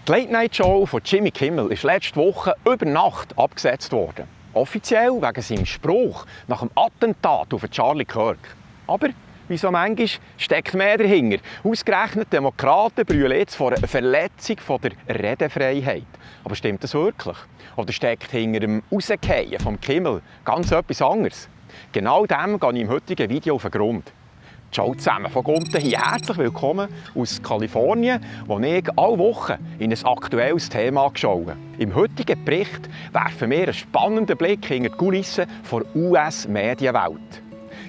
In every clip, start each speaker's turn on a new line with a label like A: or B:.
A: Die Late-Night-Show von Jimmy Kimmel ist letzte Woche über Nacht abgesetzt worden. Offiziell wegen seinem Spruch nach dem Attentat auf Charlie Kirk. Aber wie so manchmal steckt mehr dahinter. Ausgerechnet Demokraten brüllen jetzt vor einer Verletzung der Redefreiheit. Aber stimmt das wirklich? Oder steckt hinter dem Rausfallen vom Kimmel ganz etwas anderes? Genau dem gehe ich im heutigen Video auf den Grund. Ciao zusammen, von unten hier herzlich willkommen aus Kalifornien, wo ich alle Wochen in ein aktuelles Thema schaue. Im heutigen Bericht werfen wir einen spannenden Blick hinter die Kulissen der US-Medienwelt.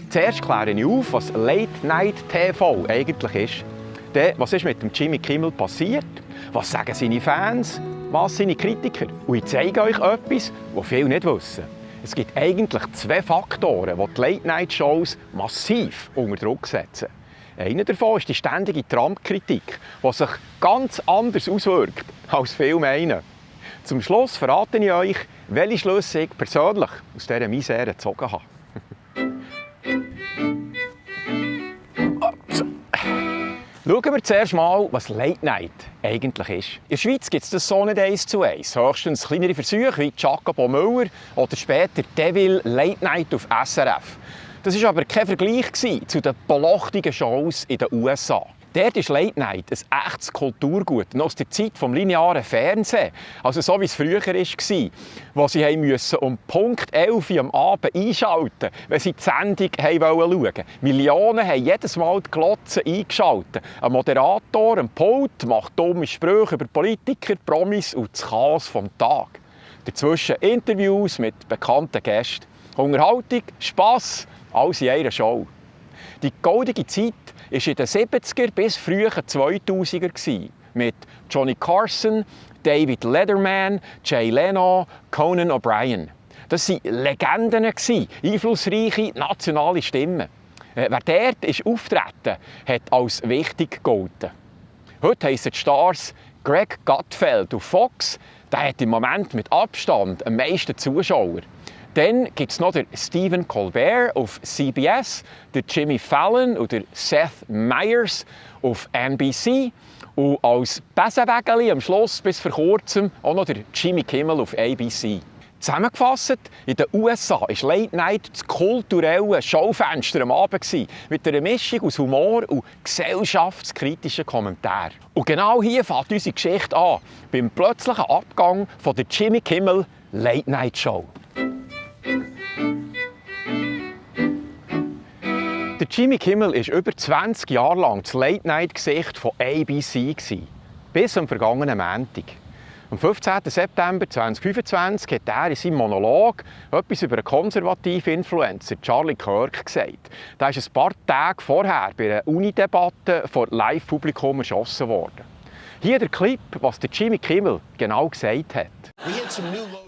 A: Zuerst kläre ich auf, was Late-Night-TV eigentlich ist. Dann, was ist mit dem Jimmy Kimmel passiert? Was sagen seine Fans? Was seine Kritiker? Und ich zeige euch etwas, das viele nicht wissen. Es gibt eigentlich zwei Faktoren, die die Late-Night-Shows massiv unter Druck setzen. Einer davon ist die ständige Trump-Kritik, die sich ganz anders auswirkt, als viele meinen. Zum Schluss verrate ich euch, welche Schlüsse ich persönlich aus dieser Misere gezogen habe. Schauen wir zuerst mal, was Late Night eigentlich ist. In der Schweiz gibt es das so nicht 1:1. Höchstens kleinere Versuche wie Jacobo Müller oder später Devil Late Night auf SRF. Das war aber kein Vergleich zu den belochtigen Shows in den USA. Dort ist Late Night ein echtes Kulturgut, noch aus der Zeit des linearen Fernsehens. Also so wie es früher war, wo sie um Punkt 11 Uhr am Abend einschalten, wenn sie die Sendung schauen wollten. Millionen haben jedes Mal die Glotze eingeschaltet. Ein Moderator am Pult macht dumme Sprüche über Politiker, Promis und das Chaos vom Tag. Dazwischen Interviews mit bekannten Gästen. Unterhaltung, Spass, alles in einer Show. Die goldige Zeit war in den 70er bis frühen 2000er mit Johnny Carson, David Letterman, Jay Leno, Conan O'Brien. Das waren Legenden, einflussreiche nationale Stimmen. Wer dort auftreten hat als wichtig gegolten. Heute heissen die Stars Greg Gutfeld auf Fox. Der hat im Moment mit Abstand am meisten Zuschauer. Dann gibt es noch den Stephen Colbert auf CBS, den Jimmy Fallon oder Seth Meyers auf NBC und als Besenwägeli am Schluss bis vor kurzem auch noch der Jimmy Kimmel auf ABC. Zusammengefasst, in den USA war Late Night das kulturelle Schaufenster am Abend mit einer Mischung aus Humor und gesellschaftskritischen Kommentaren. Und genau hier fängt unsere Geschichte an, beim plötzlichen Abgang von der Jimmy Kimmel Late Night Show. Der Jimmy Kimmel war über 20 Jahre lang das Late-Night-Gesicht von ABC. Bis am vergangenen Montag. Am 15. September 2025 hat er in seinem Monolog etwas über einen konservativen Influencer, Charlie Kirk, gesagt. Der ist ein paar Tage vorher bei einer Unidebatte vor Live-Publikum erschossen worden. Hier der Clip, was der Jimmy Kimmel genau gesagt hat.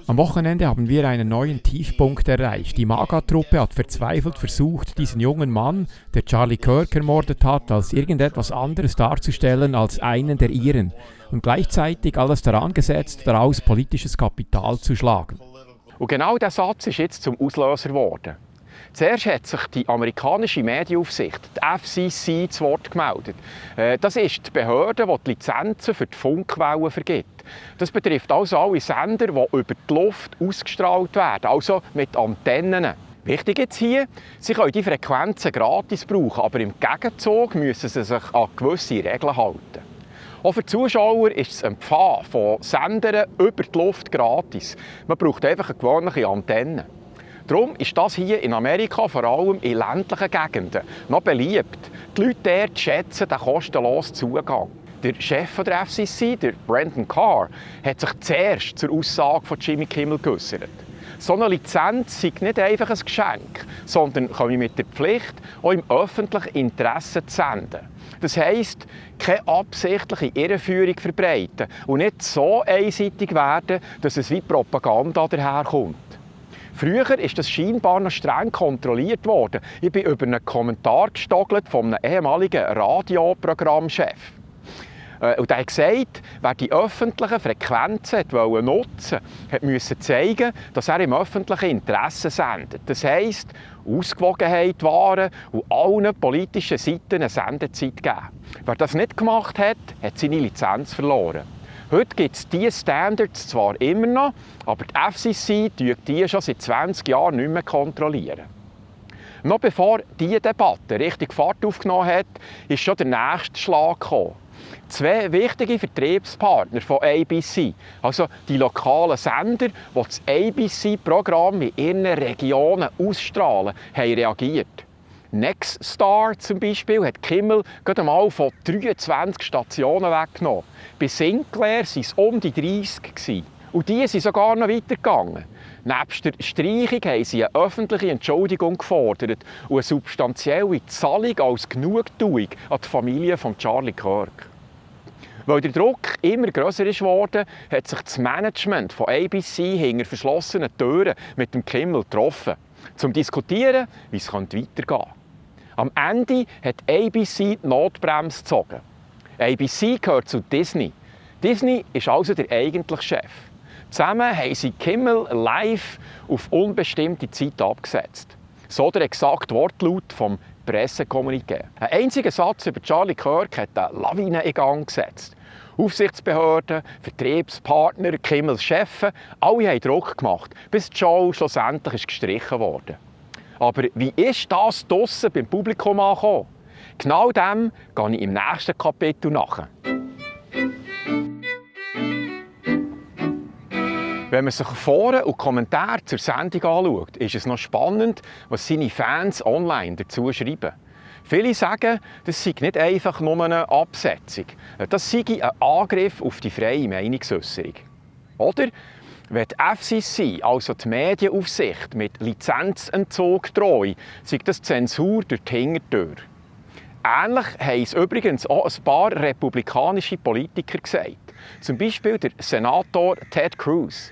B: Am Wochenende haben wir einen neuen Tiefpunkt erreicht. Die MAGA-Truppe hat verzweifelt versucht, diesen jungen Mann, der Charlie Kirk ermordet hat, als irgendetwas anderes darzustellen als einen der ihren und gleichzeitig alles daran gesetzt, daraus politisches Kapital zu schlagen.
A: Und genau dieser Satz ist jetzt zum Auslöser geworden. Zuerst hat sich die amerikanische Medienaufsicht, die FCC, zu Wort gemeldet. Das ist die Behörde, die die Lizenzen für die Funkwellen vergibt. Das betrifft also alle Sender, die über die Luft ausgestrahlt werden, also mit Antennen. Wichtig jetzt hier, sie können die Frequenzen gratis brauchen, aber im Gegenzug müssen sie sich an gewisse Regeln halten. Auch für die Zuschauer ist das Empfangen von Sendern über die Luft gratis. Man braucht einfach eine gewöhnliche Antenne. Darum ist das hier in Amerika, vor allem in ländlichen Gegenden, noch beliebt. Die Leute dort schätzen den kostenlosen Zugang. Der Chef der FCC, der Brandon Carr, hat sich zuerst zur Aussage von Jimmy Kimmel geäußert. So eine Lizenz sei nicht einfach ein Geschenk, sondern komme mit der Pflicht, auch im öffentlichen Interesse zu senden. Das heisst, keine absichtliche Irreführung verbreiten und nicht so einseitig werden, dass es wie Propaganda daherkommt. Früher ist das scheinbar noch streng kontrolliert worden. Ich bin über einen Kommentar gestogelt von einem ehemaligen Radioprogrammchef. Und er hat gesagt, wer die öffentlichen Frequenzen nutzen wollte, musste zeigen, dass er im öffentlichen Interesse sendet. Das heisst, Ausgewogenheit wahren und allen politischen Seiten eine Sendezeit geben. Wer das nicht gemacht hat, hat seine Lizenz verloren. Heute gibt es diese Standards zwar immer noch, aber die FCC kontrolliert die schon seit 20 Jahren nicht mehr kontrollieren. Noch bevor diese Debatte richtig Fahrt aufgenommen hat, ist schon der nächste Schlag gekommen. 2 wichtige Vertriebspartner von ABC, also die lokalen Sender, die das ABC-Programm in ihren Regionen ausstrahlen, haben reagiert. Nexstar zum Beispiel hat Kimmel gerade einmal von 23 Stationen weggenommen. Bei Sinclair waren es um die 30 gewesen. Und die sind sogar noch weitergegangen. Nebst der Streichung haben sie eine öffentliche Entschuldigung gefordert und eine substanzielle Zahlung als Genugtuung an die Familie von Charlie Kirk. Weil der Druck immer grösser ist geworden, hat sich das Management von ABC hinter verschlossenen Türen mit dem Kimmel getroffen, um zu diskutieren, wie es weitergehen könnte. Am Ende hat ABC die Notbremse gezogen. ABC gehört zu Disney. Disney ist also der eigentliche Chef. Zusammen haben sie Kimmel live auf unbestimmte Zeit abgesetzt. So der exakte Wortlaut vom Pressekommuniqué. Ein einziger Satz über Charlie Kirk hat eine Lawine in Gang gesetzt. Aufsichtsbehörden, Vertriebspartner, Kimmels Chefs, alle haben Druck gemacht, bis die Show schlussendlich gestrichen wurde. Aber wie ist das draussen beim Publikum angekommen? Genau dem gehe ich im nächsten Kapitel nach. Wenn man sich Foren und Kommentare zur Sendung anschaut, ist es noch spannend, was seine Fans online dazu schreiben. Viele sagen, das sei nicht einfach nur eine Absetzung. Das sei ein Angriff auf die freie Meinungsäusserung. Oder wenn die FCC, also die Medienaufsicht, mit Lizenzentzug drohe, sei das Zensur durch die Hintertür. Ähnlich haben es übrigens auch ein paar republikanische Politiker gesagt. Zum Beispiel der Senator Ted Cruz.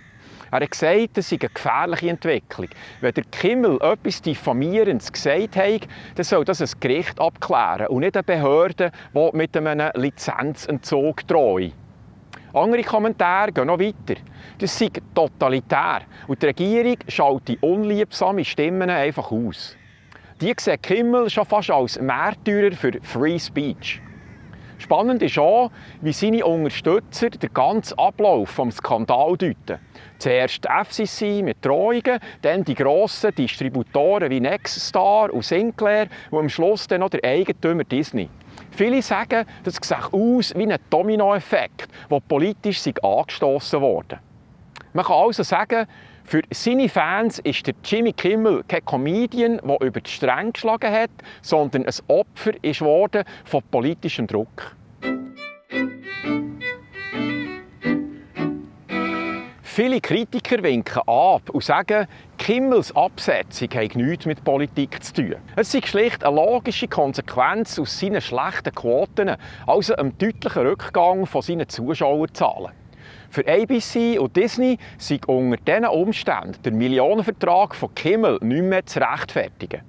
A: Er hat gesagt, das sei eine gefährliche Entwicklung. Wenn der Kimmel etwas Diffamierendes gesagt hat, dann soll das ein Gericht abklären und nicht eine Behörde, die mit einem Lizenzentzug drohe. Andere Kommentare gehen noch weiter. Das sei totalitär und die Regierung schalte unliebsame Stimmen einfach aus. Die sehen Kimmel schon fast als Märtyrer für Free Speech. Spannend ist auch, wie seine Unterstützer den ganzen Ablauf des Skandals deuten. Zuerst die FCC mit Drohungen, dann die grossen Distributoren wie Nexstar und Sinclair und am Schluss dann noch der Eigentümer Disney. Viele sagen, das sieht aus wie ein Dominoeffekt, der politisch angestoßen wurde. Man kann also sagen, für seine Fans ist der Jimmy Kimmel kein Comedian, der über die Stränge geschlagen hat, sondern ein Opfer ist worden von politischem Druck. Viele Kritiker winken ab und sagen, Kimmels Absetzung habe nichts mit Politik zu tun. Es sei schlicht eine logische Konsequenz aus seinen schlechten Quoten, also einem deutlichen Rückgang von seinen Zuschauerzahlen. Für ABC und Disney sei unter diesen Umständen der Millionenvertrag von Kimmel nicht mehr zu rechtfertigen.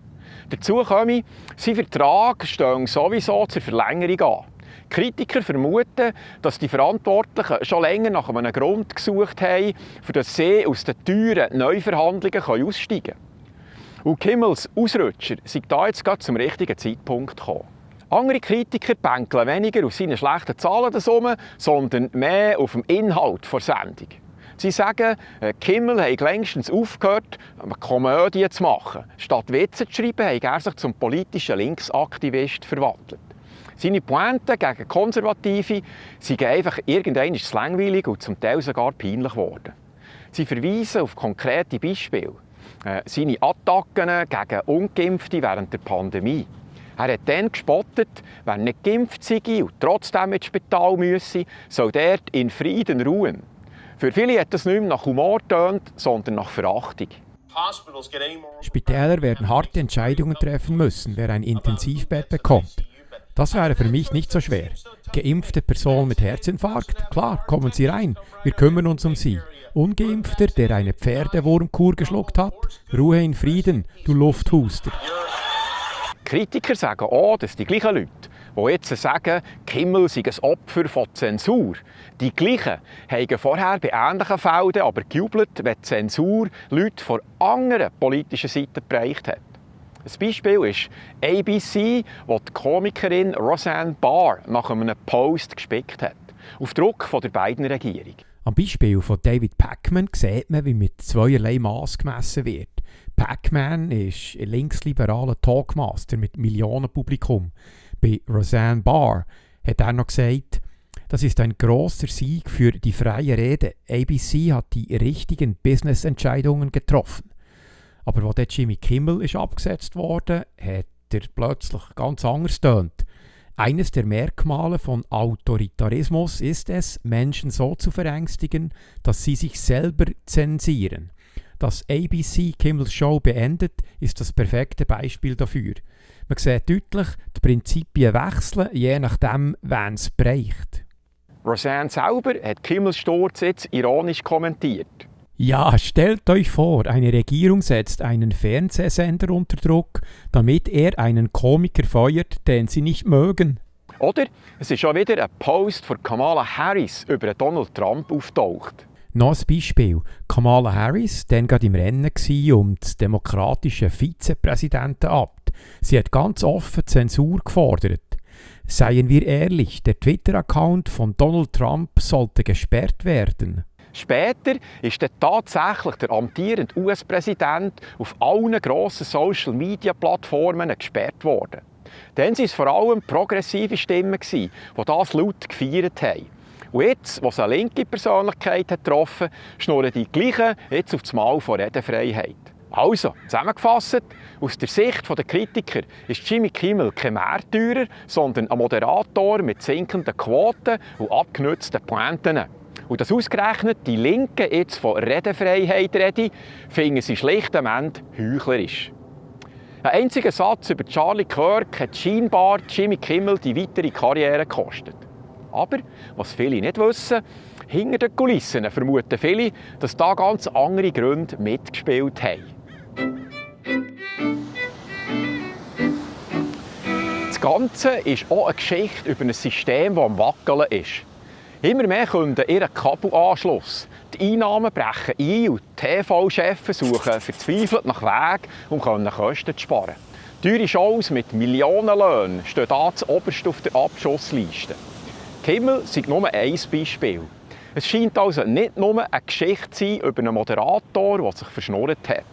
A: Dazu komme, sein Vertrag stehe sowieso zur Verlängerung an. Kritiker vermuten, dass die Verantwortlichen schon länger nach einem Grund gesucht haben, für das sie aus den teuren Neuverhandlungen aussteigen können. Und Kimmels Ausrutscher sei da jetzt gerade zum richtigen Zeitpunkt gekommen. Andere Kritiker bänkeln weniger auf seine schlechten Zahlen herum, sondern mehr auf dem Inhalt der Sendung. Sie sagen, Kimmel habe längstens aufgehört, eine Komödie zu machen. Statt Witze zu schreiben, habe er sich zum politischen Linksaktivist verwandelt. Seine Pointen gegen Konservative seien einfach irgendwann langweilig und zum Teil sogar peinlich geworden. Sie verweisen auf konkrete Beispiele. Seine Attacken gegen Ungeimpfte während der Pandemie. Er hat dann gespottet, wer nicht geimpft sei und trotzdem ins Spital müsse, soll dort in Frieden ruhen. Für viele hat das nicht mehr nach Humor getönt, sondern nach Verachtung.
B: Spitäler werden harte Entscheidungen treffen müssen, wer ein Intensivbett bekommt. Das wäre für mich nicht so schwer. Geimpfte Person mit Herzinfarkt? Klar, kommen Sie rein. Wir kümmern uns um Sie. Ungeimpfter, der eine Pferdewurmkur geschluckt hat? Ruhe in Frieden, du Lufthuster.
A: Kritiker sagen auch, dass die gleichen Leute, die jetzt sagen, Kimmel sei ein Opfer von Zensur, die gleichen haben vorher bei ähnlichen Fällen aber gejubelt, wenn die Zensur Leute von anderen politischen Seiten bereicht hat. Ein Beispiel ist ABC, wo die Komikerin Roseanne Barr nach einem Post gespickt hat. auf Druck von der beiden Regierung.
B: Am Beispiel von David Pakman sieht man, wie mit zweierlei Maß gemessen wird. Pakman ist ein linksliberaler Talkmaster mit Millionenpublikum. Bei Roseanne Barr hat er noch gesagt, das ist ein grosser Sieg für die freie Rede. ABC hat die richtigen Business-Entscheidungen getroffen. Aber als Jimmy Kimmel ist abgesetzt wurde, hat er plötzlich ganz anders getönt. Eines der Merkmale von Autoritarismus ist es, Menschen so zu verängstigen, dass sie sich selber zensieren. Dass ABC Kimmels Show beendet, ist das perfekte Beispiel dafür. Man sieht deutlich, die Prinzipien wechseln, je nachdem, wen es bereicht.
A: Roseanne selber hat Kimmels Sturz jetzt ironisch kommentiert.
B: Ja, stellt euch vor, eine Regierung setzt einen Fernsehsender unter Druck, damit er einen Komiker feuert, den sie nicht mögen.
A: Oder es ist schon wieder ein Post von Kamala Harris über Donald Trump auftaucht.
B: Noch ein Beispiel. Kamala Harris, dann gerade im Rennen um das demokratische Vizepräsidentenamt. Sie hat ganz offen Zensur gefordert. Seien wir ehrlich, der Twitter-Account von Donald Trump sollte gesperrt werden.
A: Später ist dann tatsächlich der amtierende US-Präsident auf allen grossen Social-Media-Plattformen gesperrt worden. Dann waren es vor allem progressive Stimmen, die das laut gefeiert haben. Und jetzt, wo es eine linke Persönlichkeit hat getroffen hat, schnurren die gleichen jetzt auf das Mal von Redefreiheit. Also, zusammengefasst, aus der Sicht der Kritiker ist Jimmy Kimmel kein Märtyrer, sondern ein Moderator mit sinkenden Quoten und abgenutzten Pointen. Und dass ausgerechnet die Linken jetzt von Redefreiheit reden, finden sie schlichtweg heuchlerisch. Ein einziger Satz über Charlie Kirk hat scheinbar Jimmy Kimmel die weitere Karriere gekostet. Aber, was viele nicht wissen, hinter den Kulissen vermuten viele, dass da ganz andere Gründe mitgespielt haben. Das Ganze ist auch eine Geschichte über ein System, das am Wackeln ist. Immer mehr Kunden ihren Kabelanschluss. Die Einnahmen brechen ein und TV-Chefs suchen verzweifelt nach Wegen, um Kosten zu sparen. Teure Shows mit Millionenlöhnen stehen da zuoberst auf der Abschussliste. Kimmel sei nur ein Beispiel. Es scheint also nicht nur eine Geschichte zu sein über einen Moderator, der sich verschnurrt hat.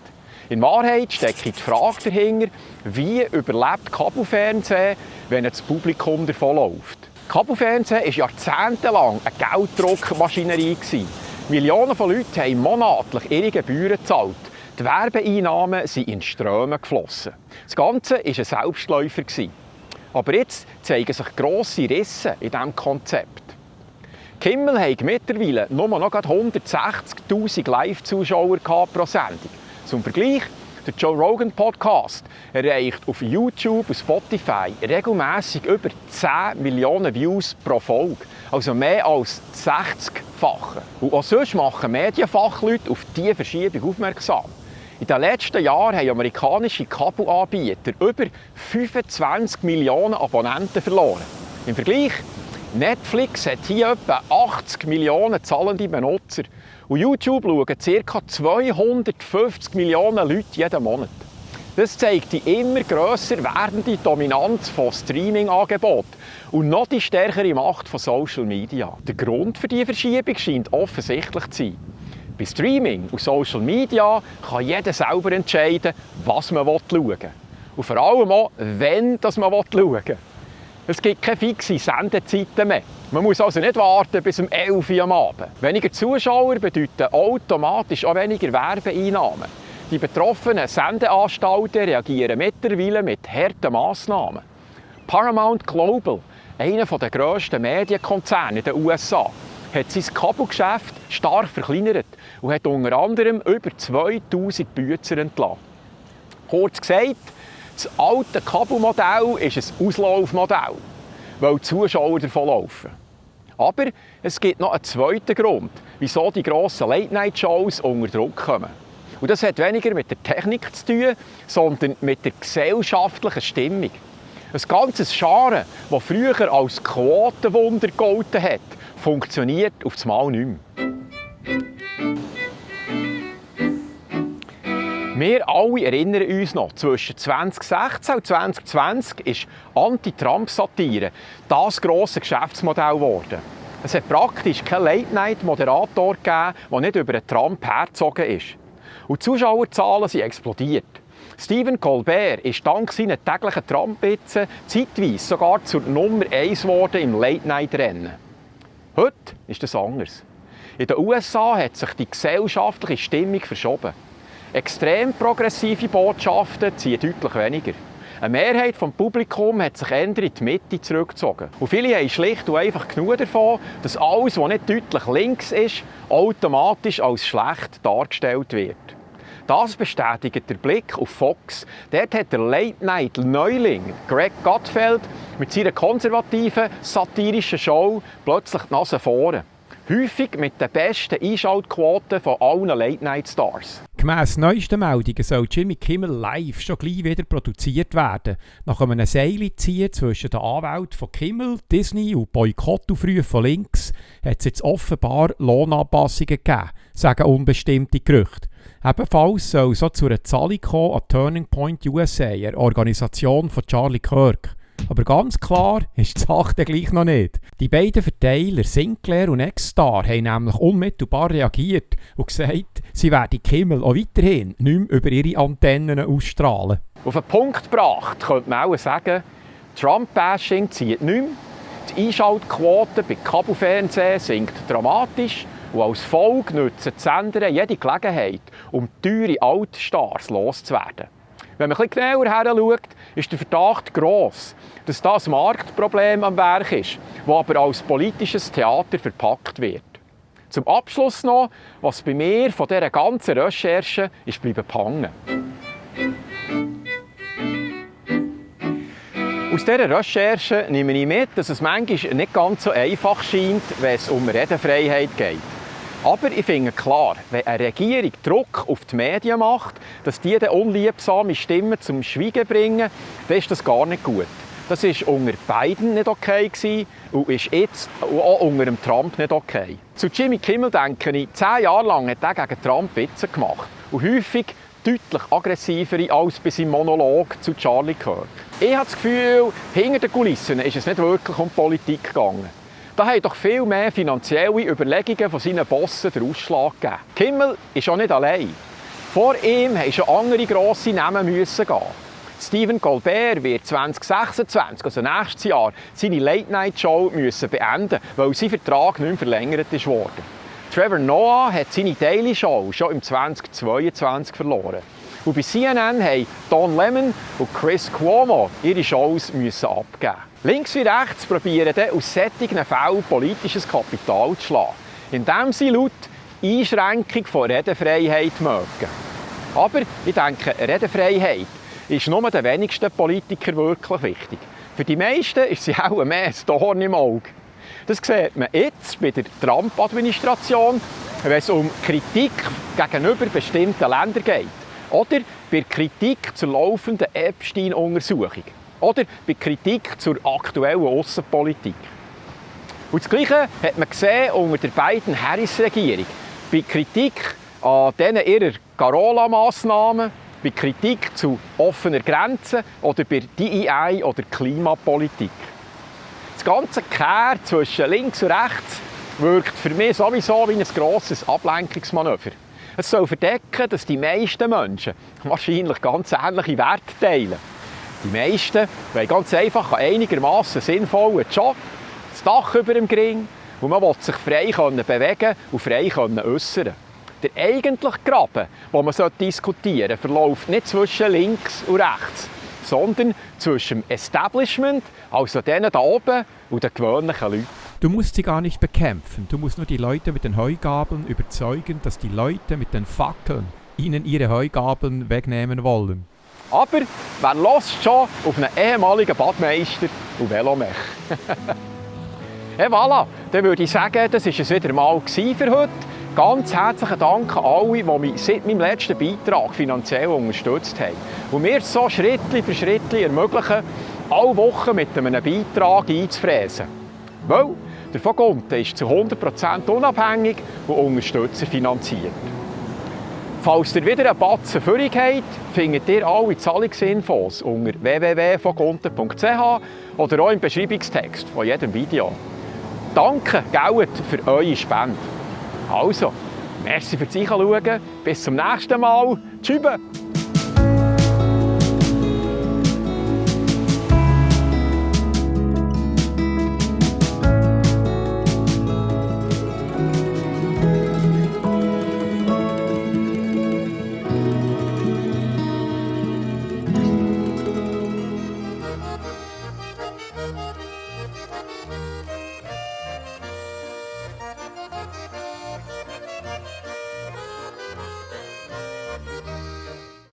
A: In Wahrheit steckt die Frage dahinter, wie überlebt Kabelfernsehen, wenn das Publikum davonläuft. Kabelfernsehen war jahrzehntelang eine Gelddruckmaschinerie. Millionen von Leuten haben monatlich ihre Gebühren gezahlt. Die Werbeeinnahmen sind in Strömen geflossen. Das Ganze war ein Selbstläufer. Aber jetzt zeigen sich grosse Risse in diesem Konzept. Kimmel hat mittlerweile nur noch 160'000 Live-Zuschauer pro Sendung. Zum Vergleich, der Joe Rogan Podcast erreicht auf YouTube und Spotify regelmässig über 10 Millionen Views pro Folge. Also mehr als 60-fache. Und auch sonst machen Medienfachleute auf diese Verschiebung aufmerksam. In den letzten Jahren haben amerikanische Kabelanbieter über 25 Millionen Abonnenten verloren. Im Vergleich, Netflix hat hier etwa 80 Millionen zahlende Benutzer. Und YouTube schauen ca. 250 Millionen Leute jeden Monat. Das zeigt die immer grösser werdende Dominanz von Streaming-Angeboten und noch die stärkere Macht von Social Media. Der Grund für diese Verschiebung scheint offensichtlich zu sein. Bei Streaming und Social Media kann jeder selber entscheiden, was man schauen will. Und vor allem auch, wann man schauen will. Es gibt keine fixe Sendezeiten mehr. Man muss also nicht warten bis um 11 Uhr am Abend. Weniger Zuschauer bedeuten automatisch auch weniger Werbeeinnahmen. Die betroffenen Sendeanstalten reagieren mittlerweile mit harten Massnahmen. Paramount Global, einer der grössten Medienkonzerne in den USA, hat sein Kabelgeschäft stark verkleinert und hat unter anderem über 2000 Bücher entlassen. Kurz gesagt, das alte Kabelmodell ist ein Auslaufmodell, weil die Zuschauer davonlaufen. Aber es gibt noch einen zweiten Grund, wieso die grossen Late-Night-Shows unter Druck kommen. Und das hat weniger mit der Technik zu tun, sondern mit der gesellschaftlichen Stimmung. Ein ganzes Genre, das früher als Quotenwunder gegolten hat, funktioniert auf das Mal nicht mehr. Wir alle erinnern uns noch, zwischen 2016 und 2020 ist Anti-Trump-Satire das grosse Geschäftsmodell geworden. Es hat praktisch keinen Late-Night-Moderator gegeben, der nicht über einen Trump hergezogen ist. Und die Zuschauerzahlen sind explodiert. Stephen Colbert ist dank seiner täglichen Trump-Witze zeitweise sogar zur Nummer 1 geworden im Late-Night-Rennen. Heute ist das anders. In den USA hat sich die gesellschaftliche Stimmung verschoben. Extrem progressive Botschaften ziehen deutlich weniger. Eine Mehrheit des Publikums hat sich eher in die Mitte zurückgezogen. Und viele haben schlicht und einfach genug davon, dass alles, was nicht deutlich links ist, automatisch als schlecht dargestellt wird. Das bestätigt der Blick auf Fox. Dort hat der Late-Night-Neuling Greg Gutfeld mit seiner konservativen, satirischen Show plötzlich die Nase vorne. Häufig mit den besten Einschaltquoten von allen Late-Night-Stars.
B: Gemäss neuesten Meldungen soll Jimmy Kimmel live schon gleich wieder produziert werden. Nach einem Seilziehen zwischen den Anwälten von Kimmel, Disney und Boykottaufrufen von links hat es jetzt offenbar Lohnanpassungen gegeben, sagen unbestimmte Gerüchte. Ebenfalls soll so zu einer Zahlung kommen an Turning Point USA, eine Organisation von Charlie Kirk. Aber ganz klar ist die Sache gleich noch nicht. Die beiden Verteiler Sinclair und Nexstar haben nämlich unmittelbar reagiert und gesagt, sie werden Kimmel auch weiterhin nicht mehr über ihre Antennen ausstrahlen.
A: Auf den Punkt gebracht könnte man auch sagen, Trump-Bashing zieht nicht mehr, die Einschaltquote bei Kabelfernsehen sinkt dramatisch und als Folge nutzen die Sender jede Gelegenheit, um teure Altstars loszuwerden. Wenn man etwas genauer hinschaut, ist der Verdacht gross, dass das ein Marktproblem am Werk ist, das aber als politisches Theater verpackt wird. Zum Abschluss noch, was bei mir von dieser ganzen Recherche ist hängen. Aus dieser Recherche nehme ich mit, dass es manchmal nicht ganz so einfach scheint, wenn es um Redefreiheit geht. Aber ich finde klar, wenn eine Regierung Druck auf die Medien macht, dass die unliebsame Stimmen zum Schweigen bringen, dann ist das gar nicht gut. Das war unter Biden nicht okay und ist jetzt auch unter dem Trump nicht okay. Zu Jimmy Kimmel denke ich, 10 Jahre lang hat er gegen Trump Witze gemacht. Und häufig deutlich aggressivere als bei seinem Monolog zu Charlie Kirk. Ich habe das Gefühl, hinter den Kulissen ist es nicht wirklich um Politik gegangen. Da haben doch viel mehr finanzielle Überlegungen von seinen Bossen den Ausschlag gegeben. Kimmel ist auch nicht allein. Vor ihm mussten schon andere grosse Namen gehen. Stephen Colbert wird 2026, also nächstes Jahr, seine Late-Night-Show beenden, weil sein Vertrag nicht mehr verlängert wurde. Trevor Noah hat seine Daily Show schon im 2022 verloren. Und bei CNN haben Don Lemon und Chris Cuomo ihre Shows abgeben. Links wie rechts probieren dann aus solchen Fällen politisches Kapital zu schlagen, indem sie laut Einschränkung von Redefreiheit mögen. Aber ich denke, Redefreiheit ist nur den wenigsten Politikern wirklich wichtig. Für die meisten ist sie auch mehr ein Dorn im Auge. Das sieht man jetzt bei der Trump-Administration, wenn es um Kritik gegenüber bestimmten Ländern geht. Oder bei Kritik zur laufenden Epstein-Untersuchung. Oder bei Kritik zur aktuellen Aussenpolitik. Und das Gleiche hat man gesehen unter der Biden-Harris-Regierung. Bei Kritik an denen ihrer Carola-Massnahmen, bei Kritik zu offener Grenzen oder bei DEI oder Klimapolitik. Das ganze Kehr zwischen links und rechts wirkt für mich sowieso wie ein grosses Ablenkungsmanöver. Es soll verdecken, dass die meisten Menschen wahrscheinlich ganz ähnliche Werte teilen. Die meisten wollen ganz einfach einen einigermaßen sinnvollen Job, das Dach über dem Ring und man will sich frei bewegen und frei äußern. Der eigentliche Graben, den man diskutieren sollte, verläuft nicht zwischen links und rechts, sondern zwischen dem Establishment, also denen da oben, und den gewöhnlichen Leuten.
B: Du musst sie gar nicht bekämpfen, du musst nur die Leute mit den Heugabeln überzeugen, dass die Leute mit den Fackeln ihnen ihre Heugabeln wegnehmen wollen.
A: Aber wer hört schon auf einen ehemaligen Badmeister und Velomech? Voilà, dann würde ich sagen, das war es wieder mal für heute. Ganz herzlichen Dank an alle, die mich seit meinem letzten Beitrag finanziell unterstützt haben und mir so Schritt für Schritt ermöglichen, alle Wochen mit einem Beitrag einzufräsen. Weil der von Gunten ist zu 100% unabhängig und Unterstützer finanziert. Falls ihr wieder einen Batzen Führung habt, findet ihr alle Zahlungsinfos unter www.vongunten.ch oder auch im Beschreibungstext von jedem Video. danke, Geld, für eure Spende. Also, merci fürs Einschauen. Bis zum nächsten Mal. Tschüss.